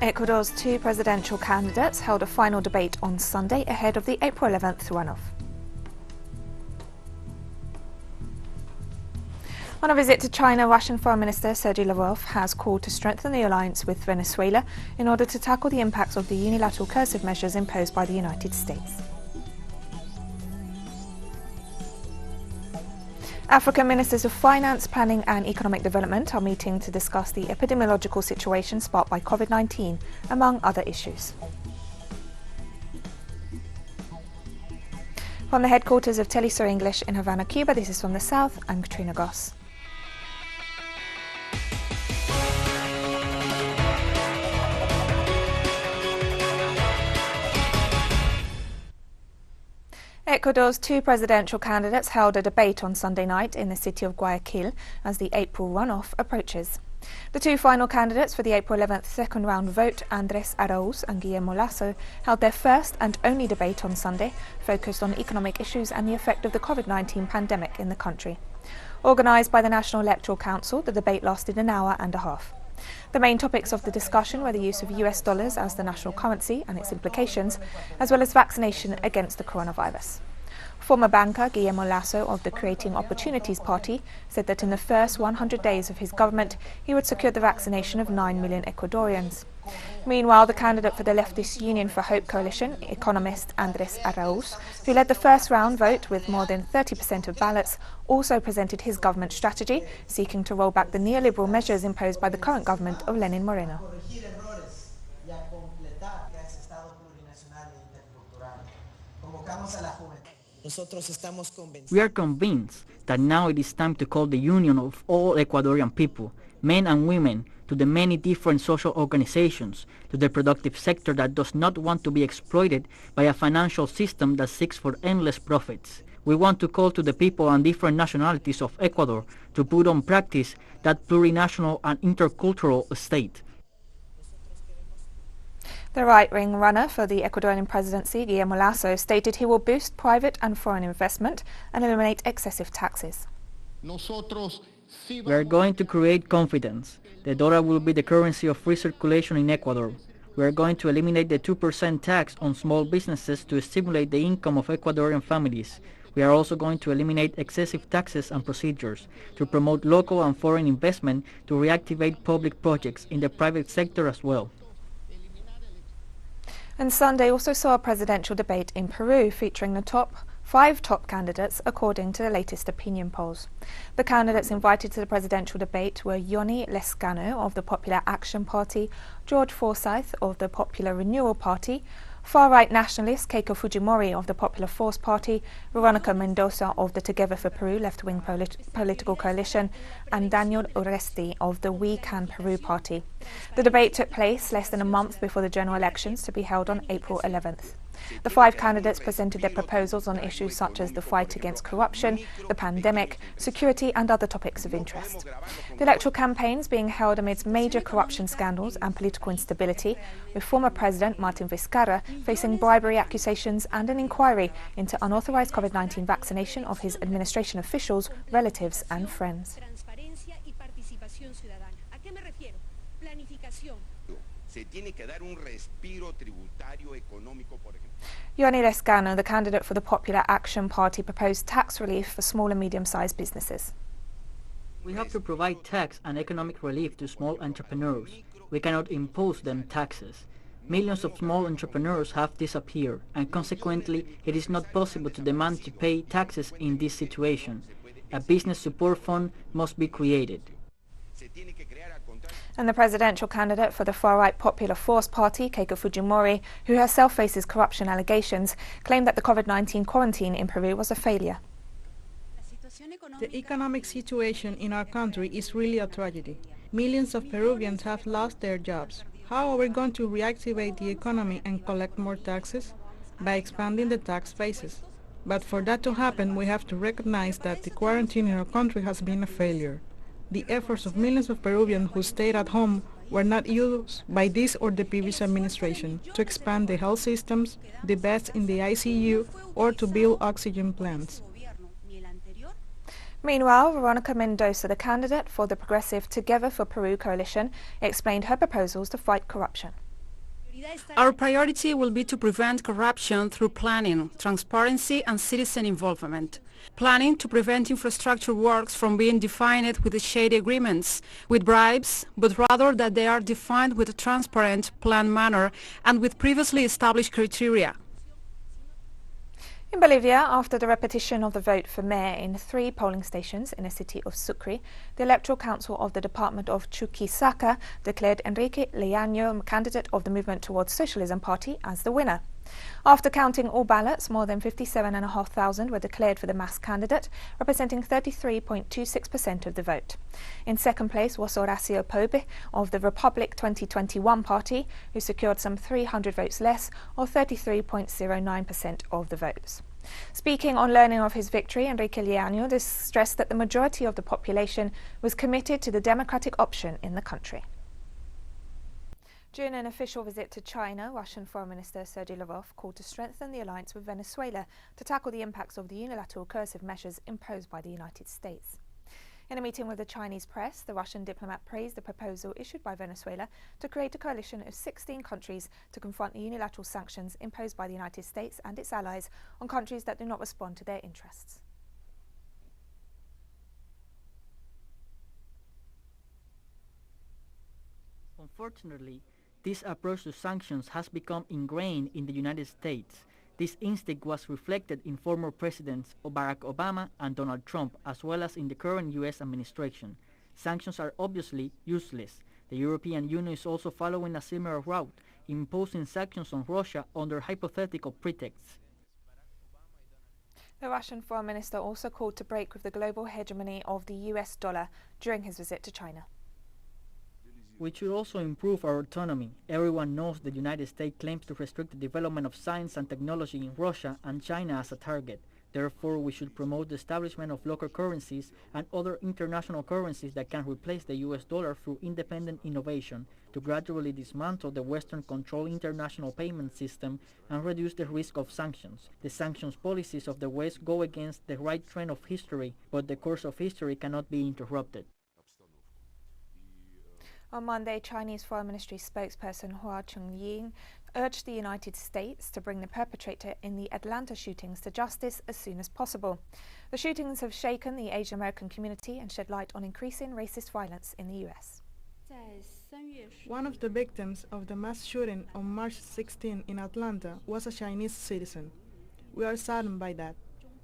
Ecuador's two presidential candidates held a final debate on Sunday ahead of the April 11th runoff. On a visit to China, Russian Foreign Minister Sergei Lavrov has called to strengthen the alliance with Venezuela in order to tackle the impacts of the unilateral coercive measures imposed by the United States. African Ministers of Finance, Planning and Economic Development are meeting to discuss the epidemiological situation sparked by COVID-19, among other issues. From the headquarters of teleSUR English in Havana, Cuba, this is From the South, I'm Katrina Goss. Ecuador's two presidential candidates held a debate on Sunday night in the city of Guayaquil as the April runoff approaches. The two final candidates for the April 11th second round vote, Andrés Araúz and Guillermo Lasso, held their first and only debate on Sunday, focused on economic issues and the effect of the COVID-19 pandemic in the country. Organised by the National Electoral Council, the debate lasted an hour and a half. The main topics of the discussion were the use of US dollars as the national currency and its implications, as well as vaccination against the coronavirus. Former banker Guillermo Lasso of the Creating Opportunities Party said that in the first 100 days of his government, he would secure the vaccination of 9 million Ecuadorians. Meanwhile, the candidate for the leftist Union for Hope coalition, economist Andrés Araúz, who led the first round vote with more than 30% of ballots, also presented his government strategy, seeking to roll back the neoliberal measures imposed by the current government of Lenin Moreno. We are convinced that now it is time to call the union of all Ecuadorian people, men and women, to the many different social organizations, to the productive sector that does not want to be exploited by a financial system that seeks for endless profits. We want to call to the people and different nationalities of Ecuador to put on practice that plurinational and intercultural state. The right-wing runner for the Ecuadorian presidency, Guillermo Lasso, stated he will boost private and foreign investment and eliminate excessive taxes. We are going to create confidence. The dollar will be the currency of free circulation in Ecuador. We are going to eliminate the 2% tax on small businesses to stimulate the income of Ecuadorian families. We are also going to eliminate excessive taxes and procedures to promote local and foreign investment to reactivate public projects in the private sector as well. And Sunday also saw a presidential debate in Peru featuring the five top candidates according to the latest opinion polls. The candidates invited to the presidential debate were Yoni Lescano of the Popular Action Party, George Forsyth of the Popular Renewal Party, far-right nationalist Keiko Fujimori of the Popular Force Party, Veronica Mendoza of the Together for Peru left-wing political coalition, and Daniel Urresti of the We Can Peru Party. The debate took place less than a month before the general elections to be held on April 11th. The five candidates presented their proposals on issues such as the fight against corruption, the pandemic, security and other topics of interest. The electoral campaigns being held amidst major corruption scandals and political instability, with former President Martin Vizcarra facing bribery accusations and an inquiry into unauthorized COVID-19 vaccination of his administration officials, relatives and friends. Yoni Lescano, the candidate for the Popular Action Party, proposed tax relief for small and medium-sized businesses. We have to provide tax and economic relief to small entrepreneurs. We cannot impose them taxes. Millions of small entrepreneurs have disappeared, and consequently it is not possible to demand to pay taxes in this situation. A business support fund must be created. And the presidential candidate for the far-right Popular Force Party, Keiko Fujimori, who herself faces corruption allegations, claimed that the COVID-19 quarantine in Peru was a failure. The economic situation in our country is really a tragedy. Millions of Peruvians have lost their jobs. How are we going to reactivate the economy and collect more taxes? By expanding the tax bases. But for that to happen, we have to recognize that the quarantine in our country has been a failure. The efforts of millions of Peruvians who stayed at home were not used by this or the previous administration to expand the health systems, the beds in the ICU, or to build oxygen plants. Meanwhile, Veronica Mendoza, the candidate for the progressive Together for Peru coalition, explained her proposals to fight corruption. Our priority will be to prevent corruption through planning, transparency and citizen involvement. Planning to prevent infrastructure works from being defined with shady agreements, with bribes, but rather that they are defined with a transparent, planned manner and with previously established criteria. In Bolivia, after the repetition of the vote for mayor in 3 polling stations in the city of Sucre, the Electoral Council of the Department of Chuquisaca declared Enrique Leaño, candidate of the Movement Towards Socialism Party, as the winner. After counting all ballots, more than 57,500 were declared for the mass candidate, representing 33.26% of the vote. In second place was Horacio Pobe of the Republic 2021 party, who secured some 300 votes less, or 33.09% of the votes. Speaking on learning of his victory, Enrique Leaño stressed that the majority of the population was committed to the democratic option in the country. During an official visit to China, Russian Foreign Minister Sergei Lavrov called to strengthen the alliance with Venezuela to tackle the impacts of the unilateral coercive measures imposed by the United States. In a meeting with the Chinese press, the Russian diplomat praised the proposal issued by Venezuela to create a coalition of 16 countries to confront the unilateral sanctions imposed by the United States and its allies on countries that do not respond to their interests. Unfortunately, this approach to sanctions has become ingrained in the United States. This instinct was reflected in former presidents Barack Obama and Donald Trump, as well as in the current U.S. administration. Sanctions are obviously useless. The European Union is also following a similar route, imposing sanctions on Russia under hypothetical pretexts. The Russian Foreign Minister also called to break with the global hegemony of the US dollar during his visit to China. We should also improve our autonomy. Everyone knows the United States claims to restrict the development of science and technology in Russia and China as a target. Therefore, we should promote the establishment of local currencies and other international currencies that can replace the US dollar through independent innovation to gradually dismantle the Western-controlled international payment system and reduce the risk of sanctions. The sanctions policies of the West go against the right trend of history, but the course of history cannot be interrupted. On Monday, Chinese Foreign Ministry spokesperson Hua Chunying urged the United States to bring the perpetrator in the Atlanta shootings to justice as soon as possible. The shootings have shaken the Asian American community and shed light on increasing racist violence in the US. One of the victims of the mass shooting on March 16 in Atlanta was a Chinese citizen. We are saddened by that.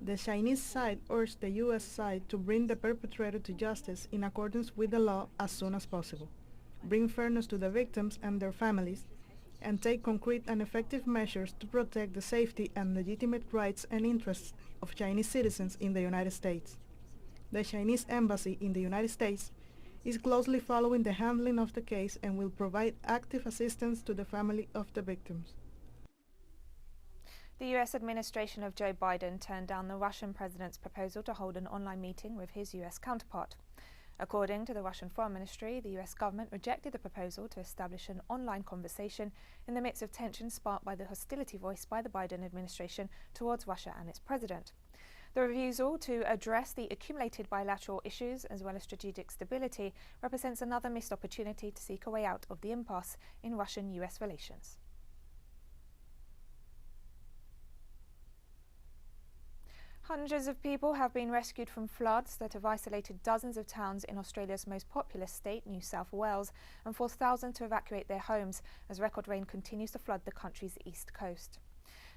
The Chinese side urged the US side to bring the perpetrator to justice in accordance with the law as soon as possible, bring fairness to the victims and their families, and take concrete and effective measures to protect the safety and legitimate rights and interests of Chinese citizens in the United States. The Chinese embassy in the United States is closely following the handling of the case and will provide active assistance to the family of the victims. The US administration of Joe Biden turned down the Russian president's proposal to hold an online meeting with his US counterpart. According to the Russian Foreign Ministry, the US government rejected the proposal to establish an online conversation in the midst of tensions sparked by the hostility voiced by the Biden administration towards Russia and its president. The refusal to address the accumulated bilateral issues as well as strategic stability represents another missed opportunity to seek a way out of the impasse in Russian-US relations. Hundreds of people have been rescued from floods that have isolated dozens of towns in Australia's most populous state, New South Wales, and forced thousands to evacuate their homes as record rain continues to flood the country's east coast.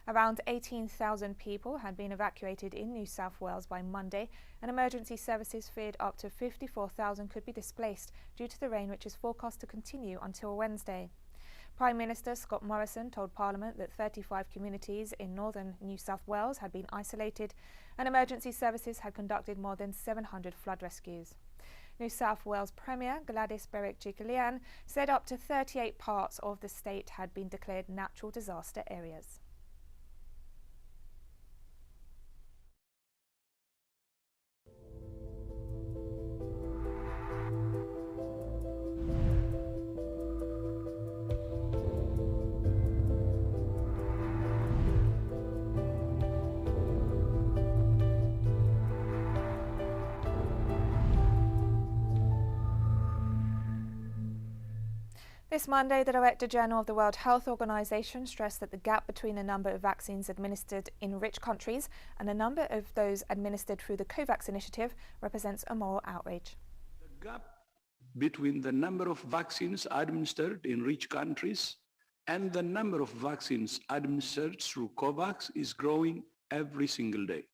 Around 18,000 people had been evacuated in New South Wales by Monday, and emergency services feared up to 54,000 could be displaced due to the rain, which is forecast to continue until Wednesday. Prime Minister Scott Morrison told Parliament that 35 communities in northern New South Wales had been isolated and emergency services had conducted more than 700 flood rescues. New South Wales Premier Gladys Berejiklian said up to 38 parts of the state had been declared natural disaster areas. This Monday, the Director General of the World Health Organization stressed that the gap between the number of vaccines administered in rich countries and the number of those administered through the COVAX initiative represents a moral outrage. The gap between the number of vaccines administered in rich countries and the number of vaccines administered through COVAX is growing every single day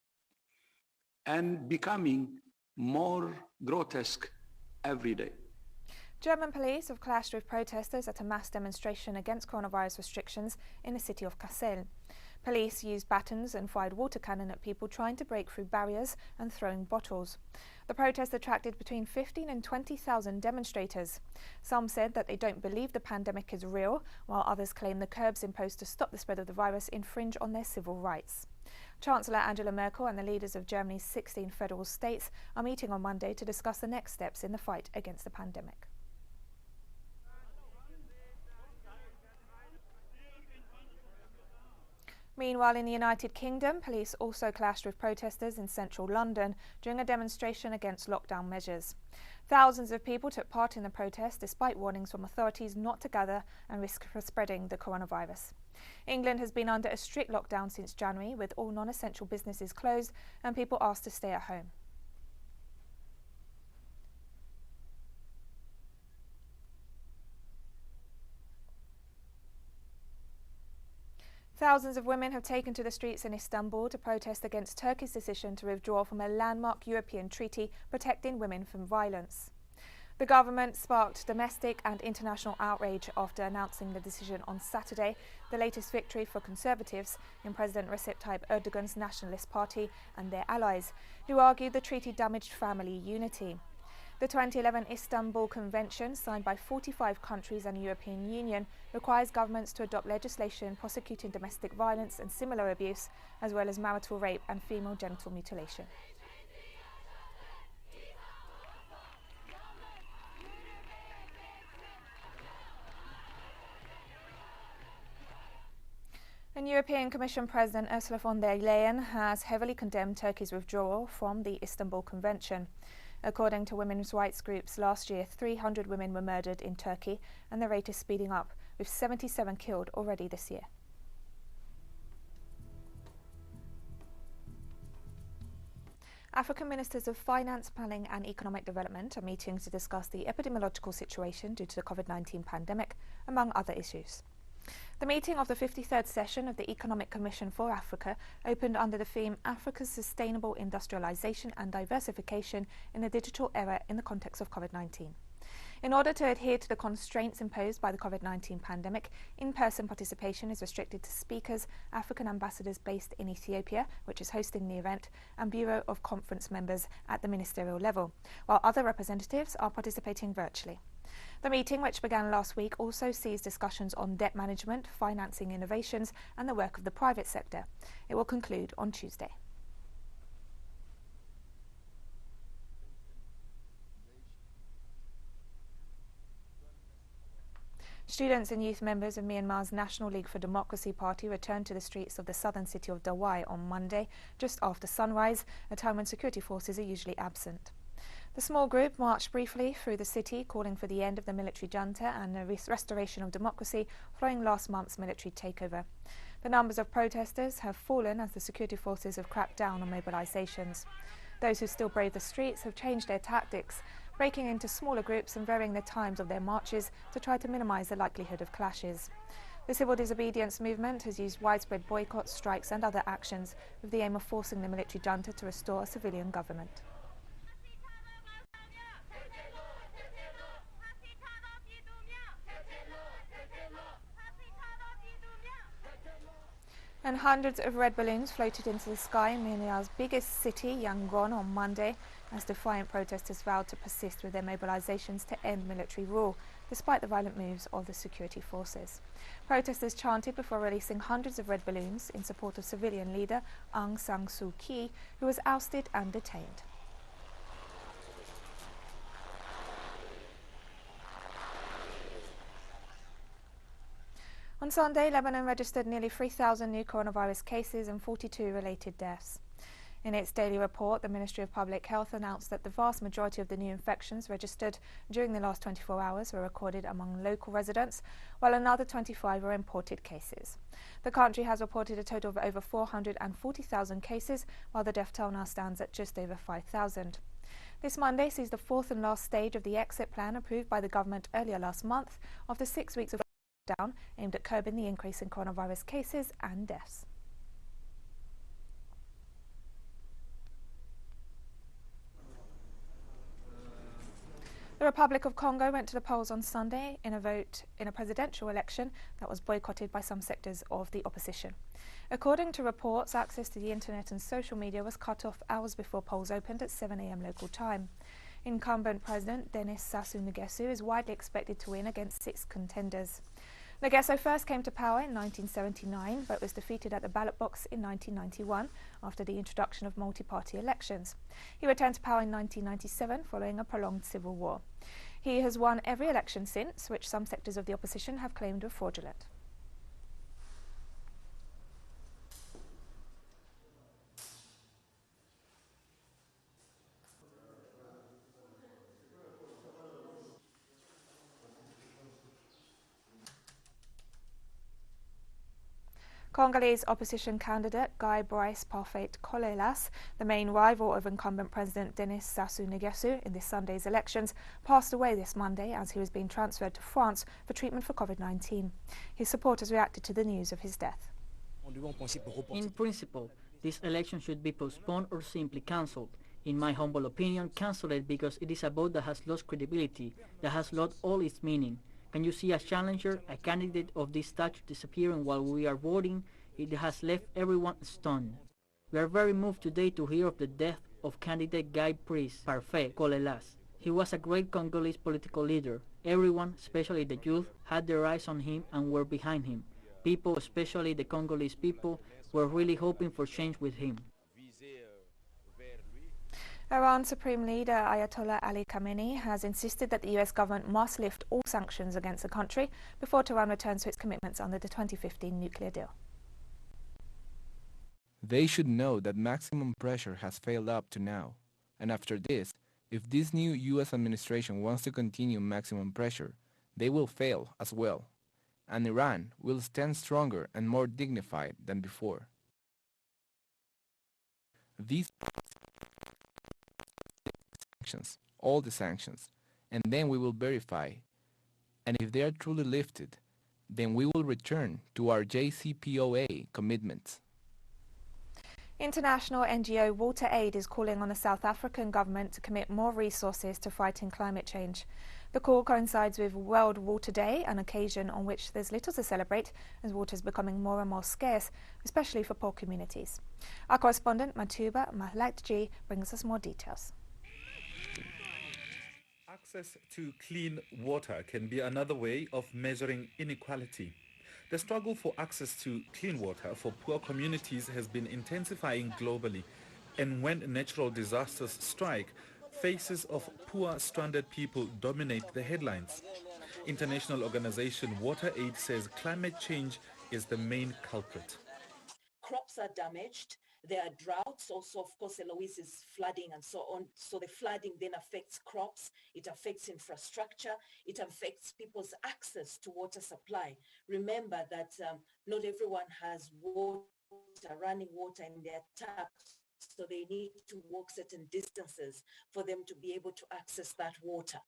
and becoming more grotesque every day. German police have clashed with protesters at a mass demonstration against coronavirus restrictions in the city of Kassel. Police used batons and fired water cannon at people trying to break through barriers and throwing bottles. The protest attracted between 15,000 and 20,000 demonstrators. Some said that they don't believe the pandemic is real, while others claim the curbs imposed to stop the spread of the virus infringe on their civil rights. Chancellor Angela Merkel and the leaders of Germany's 16 federal states are meeting on Monday to discuss the next steps in the fight against the pandemic. Meanwhile, in the United Kingdom, police also clashed with protesters in central London during a demonstration against lockdown measures. Thousands of people took part in the protest despite warnings from authorities not to gather and risk for spreading the coronavirus. England has been under a strict lockdown since January, with all non-essential businesses closed and people asked to stay at home. Thousands of women have taken to the streets in Istanbul to protest against Turkey's decision to withdraw from a landmark European treaty protecting women from violence. The government sparked domestic and international outrage after announcing the decision on Saturday, the latest victory for conservatives in President Recep Tayyip Erdogan's Nationalist Party and their allies, who argued the treaty damaged family unity. The 2011 Istanbul Convention, signed by 45 countries and the European Union, requires governments to adopt legislation prosecuting domestic violence and similar abuse, as well as marital rape and female genital mutilation. And European Commission President Ursula von der Leyen has heavily condemned Turkey's withdrawal from the Istanbul Convention. According to women's rights groups, last year 300 women were murdered in Turkey, and the rate is speeding up, with 77 killed already this year. African Ministers of Finance, Planning and Economic Development are meeting to discuss the epidemiological situation due to the COVID-19 pandemic, among other issues. The meeting of the 53rd session of the Economic Commission for Africa opened under the theme Africa's Sustainable Industrialization and Diversification in the Digital Era in the context of COVID-19. In order to adhere to the constraints imposed by the COVID-19 pandemic, in-person participation is restricted to speakers, African ambassadors based in Ethiopia, which is hosting the event, and Bureau of Conference members at the ministerial level, while other representatives are participating virtually. The meeting, which began last week, also sees discussions on debt management, financing innovations and the work of the private sector. It will conclude on Tuesday. Students and youth members of Myanmar's National League for Democracy Party returned to the streets of the southern city of Dawai on Monday, just after sunrise, a time when security forces are usually absent. The small group marched briefly through the city, calling for the end of the military junta and the restoration of democracy following last month's military takeover. The numbers of protesters have fallen as the security forces have cracked down on mobilisations. Those who still brave the streets have changed their tactics, breaking into smaller groups and varying the times of their marches to try to minimise the likelihood of clashes. The civil disobedience movement has used widespread boycotts, strikes and other actions with the aim of forcing the military junta to restore a civilian government. And hundreds of red balloons floated into the sky in Myanmar's biggest city, Yangon, on Monday, as defiant protesters vowed to persist with their mobilisations to end military rule, despite the violent moves of the security forces. Protesters chanted before releasing hundreds of red balloons in support of civilian leader Aung San Suu Kyi, who was ousted and detained. On Sunday, Lebanon registered nearly 3,000 new coronavirus cases and 42 related deaths. In its daily report, the Ministry of Public Health announced that the vast majority of the new infections registered during the last 24 hours were recorded among local residents, while another 25 are imported cases. The country has reported a total of over 440,000 cases, while the death toll now stands at just over 5,000. This Monday sees the fourth and last stage of the exit plan approved by the government earlier last month after 6 weeks of lockdown aimed at curbing the increase in coronavirus cases and deaths. The Republic of Congo went to the polls on Sunday in a vote in a presidential election that was boycotted by some sectors of the opposition. According to reports, access to the internet and social media was cut off hours before polls opened at 7 a.m. local time. Incumbent President Denis Sassou Nguesso is widely expected to win against 6 contenders. Nguesso first came to power in 1979 but was defeated at the ballot box in 1991 after the introduction of multi-party elections. He returned to power in 1997 following a prolonged civil war. He has won every election since, which some sectors of the opposition have claimed were fraudulent. Congolese opposition candidate Guy Brice Parfait Colelas, the main rival of incumbent President Denis Sassou Nguesso in this Sunday's elections, passed away this Monday as he was being transferred to France for treatment for COVID-19. His supporters reacted to the news of his death. In principle, this election should be postponed or simply cancelled. In my humble opinion, cancel it because it is a vote that has lost credibility, that has lost all its meaning. Can you see a challenger, a candidate of this stature disappearing while we are voting? It has left everyone stunned. We are very moved today to hear of the death of candidate Guy Brice Parfait Colelas. He was a great Congolese political leader. Everyone, especially the youth, had their eyes on him and were behind him. People, especially the Congolese people, were really hoping for change with him. Iran's Supreme Leader Ayatollah Ali Khamenei has insisted that the US government must lift all sanctions against the country before Tehran returns to its commitments under the 2015 nuclear deal. They should know that maximum pressure has failed up to now. And after this, if this new US administration wants to continue maximum pressure, they will fail as well. And Iran will stand stronger and more dignified than before. These sanctions, all the sanctions, and then we will verify. And if they are truly lifted, then we will return to our JCPOA commitments. International NGO Water Aid is calling on the South African government to commit more resources to fighting climate change. The call coincides with World Water Day, an occasion on which there's little to celebrate as water is becoming more and more scarce, especially for poor communities. Our correspondent Matuba Mahlatji brings us more details. Access to clean water can be another way of measuring inequality. The struggle for access to clean water for poor communities has been intensifying globally, and when natural disasters strike, faces of poor stranded people dominate the headlines. International organization Water Aid says climate change is the main culprit. Crops are damaged. There are droughts also, of course. Eloise is flooding and so on. So the flooding then affects crops, it affects infrastructure, it affects people's access to water supply. Remember that not everyone has water, running water in their taps, so they need to walk certain distances for them to be able to access that water.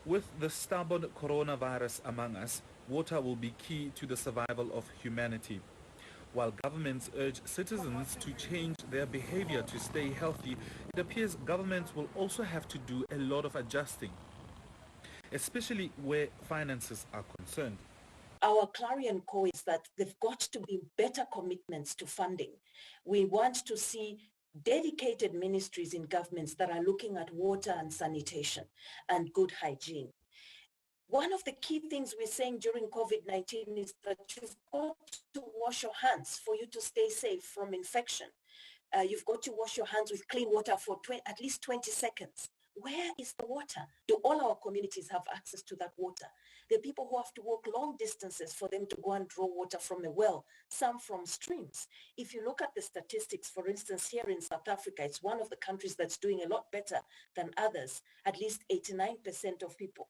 With the stubborn coronavirus among us, water will be key to the survival of humanity. While governments urge citizens to change their behavior to stay healthy, it appears governments will also have to do a lot of adjusting, especially where finances are concerned. Our clarion call is that there've got to be better commitments to funding. We want to see dedicated ministries in governments that are looking at water and sanitation and good hygiene. One of the key things we're saying during COVID-19 is that you've got to wash your hands for you to stay safe from infection. You've got to wash your hands with clean water for at least 20 seconds where is the water? Do all our communities have access to that water? There are people who have to walk long distances for them to go and draw water from a well, some from streams. If you look at the statistics, for instance, here in South Africa, it's one of the countries that's doing a lot better than others. At least 89%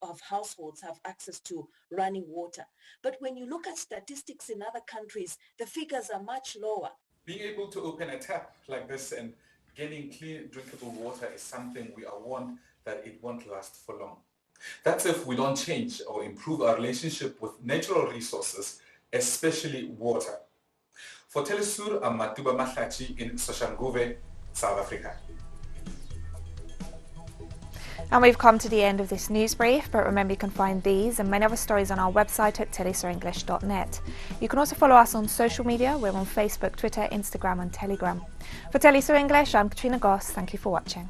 of households have access to running water. But when you look at statistics in other countries, the figures are much lower. Being able to open a tap like this and getting clean, drinkable water is something we are warned that it won't last for long. That's if we don't change or improve our relationship with natural resources, especially water. For teleSUR, I'm Matuba Mahlachi in Soshanguve, South Africa. And we've come to the end of this news brief, but remember you can find these and many other stories on our website at telesurenglish.net. You can also follow us on social media. We're on Facebook, Twitter, Instagram and Telegram. For teleSUR English, I'm Katrina Goss. Thank you for watching.